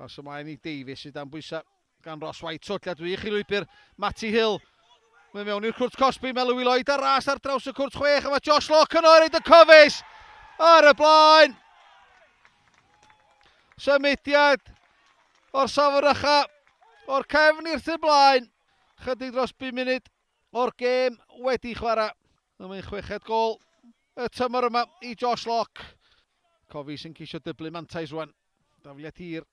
Os ymlaen i Davies sydd am bwysau gan Ross White. Twtliad wych i lwybr Matty Hill. Mae mewn i'r cwrt Cosby, mae Louis Lloyd ar ras ar draws y cwrt 6 a mae Josh Locke yn oed y cofis ar y blaen. Symudiad o'r safon ycha, o'r cefn i'r sy'n blaen. Chydig dros 5 munud o'r gêm wedi chwarae. Mae'n 6 gol y tymor yma i Josh Locke. Cofi sy'n ceisio dyblu mantais rwan. Dafliad hir.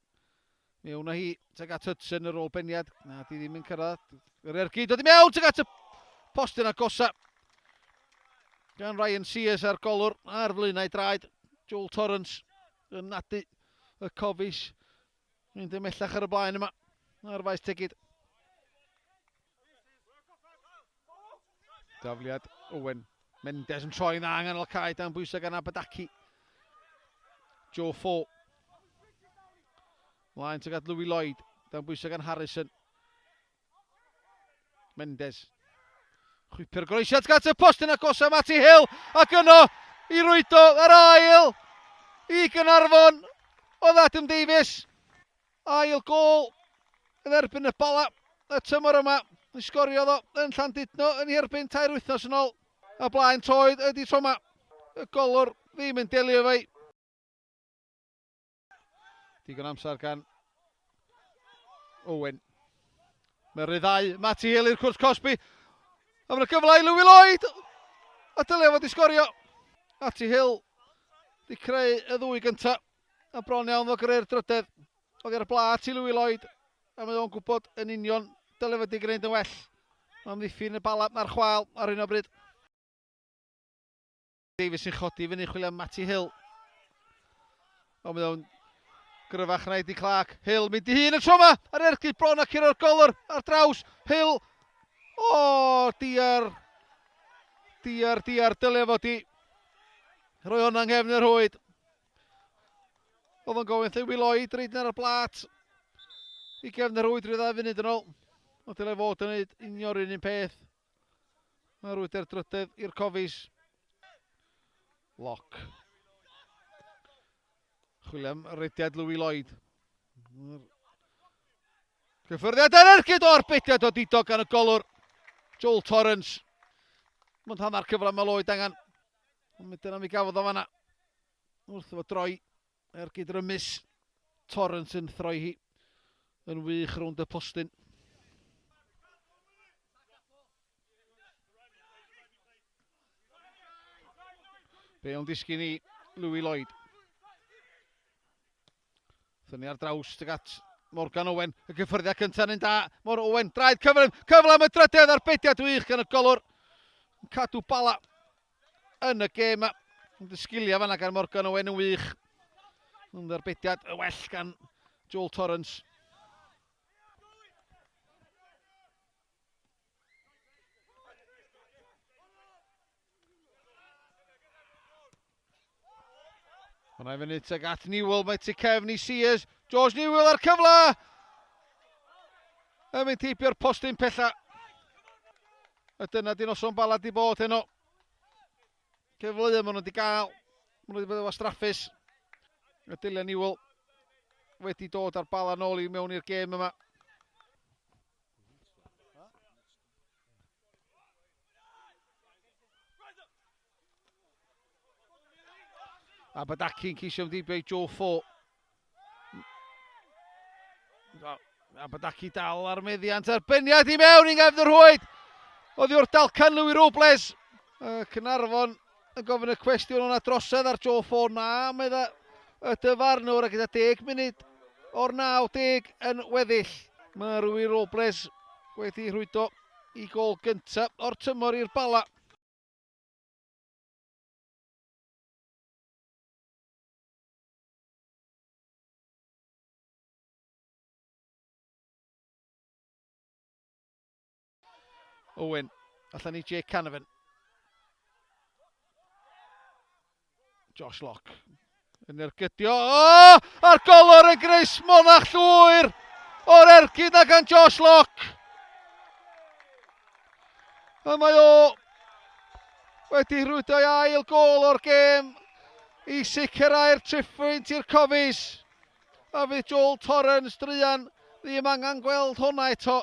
Mewn o hi, teg at Hudson yr ôl beniad. Na, di ddim yn cyrraedd. Yr ergyd dod i mewn, teg at y postyn agosa. Gan Ryan Sears ar golwr a'r flaenau draed. Joel Torrance yn nadu y cofis. Mynd ymellach ar y blaen yma. Ar faes tegid. Dafliad Owen. Mendes yn troi dda angen o'r cae dan bwysau gan Abadaki. Joe Fo. Mlaen teg at Louis Lloyd. Dan bwysau gan Harrison. Mendes. Chwyper groesiad gat y postyn agosa Matty Hill. Ac yno i rwydo ar ail. I Caernarfon o Adam Davies. Ail gol yn erbyn y Bala. Y tymor yma. Yn sgorio ddo yn Llandudno yn erbyn 2 wythnos yn ôl. A blaen toed ydi tro yma. Y golwr ddim yn delio fe. Digon amser gan Owen. Mae'n ryddau Matty Hill i'r cwrs Cosby. A mae'n gyfle i Louis Lloyd. A dylio fod i sgorio. Matty Hill di creu y ddwy gyntaf. A bron iawn o greu'r drydedd. Oedd i'r blat i Louis Lloyd. A mae o'n gwybod yn union dylio fod i gwneud yn well. Mae'n ddiffyn y Bala na'r chwal ar un o bryd. Davies yn chodi fyny chwilio am Matty Hill. Ond mae o'n gryfach na Eddie Clark. Hill mynd i hun y tro yma. Ar ergyd bron ac i'r golwr ar draws. Hill. O, diar. Diar. Dylio fod i roi hwnna'n nghefn yr hwyd. Oedd o'n gofyn Louis Lloyd reid ar y blat. I gefn yr hwyd rydda funud yn ôl. O dylai fod yn neud union un peth. Mae rwyd drydydd i'r cofis. Locke. Chwilio am rydiad Louis Lloyd. Cyffyrddiad ar ergyd o'r bediad o Dido gan y golwr. Joel Torrance. Mae'n hanner cyfle mae Lloyd angen. Ond dyna mi gafodd o fanna. Wrth efo droi. Ergyd rymus. Torrance yn throi hi. Yn wych rownd y postyn. Be o'n disgyn i Louis Lloyd. Thynnu ar draws tuag at Morgan Owen. Y gyffyrddiad cyntaf yn da. Mor Owen, draed cyfle am y drydedd ar bediad wych gan y golwr. Cadw Bala yn y gêm. Yn dysgilio fanna gan Morgan Owen yn wych. Yn dderbediad y well gan Joel Torrance. Hwna i fyny tuag at Newell, mae tu cefn i Sears. George Newell ar cyfle. Yn mynd teipio'r postyn pella. A dyna di noson Bala di bod heno. Cyfleu maen nhw wedi gael. Maen nhw wedi bod efo straffus. A Dylan Newell wedi dod ar Bala nôl i mewn i'r gêm yma. Abadaki'n ceisio ymdibio i Joe Fo. Abadaki dal ar meddiant arbeniad i mewn i gefn yr hwyd. Oddi wrth dalcan Louis Robles. Caernarfon yn gofyn y cwestiwn o'na drosedd ar Joe Fo. Na, mae y dyfarnwr a gyda 10 munud o'r 90 yn weddill. Mae Louis Robles wedi rhwydo i gol gyntaf o'r tymor i'r Bala. Owen, allan i Jake Caernarfon. Josh Locke. Yn ergydio. O! Ar golwr y Gris Monach llwyr. O'r ergyd na gan Josh Locke. A mae o wedi rhwydo i ail gol o'r gêm. I sicrhau'r triphwynt i'r cofis. A fydd Joel Torrens Druan ddim angen gweld hwnna eto.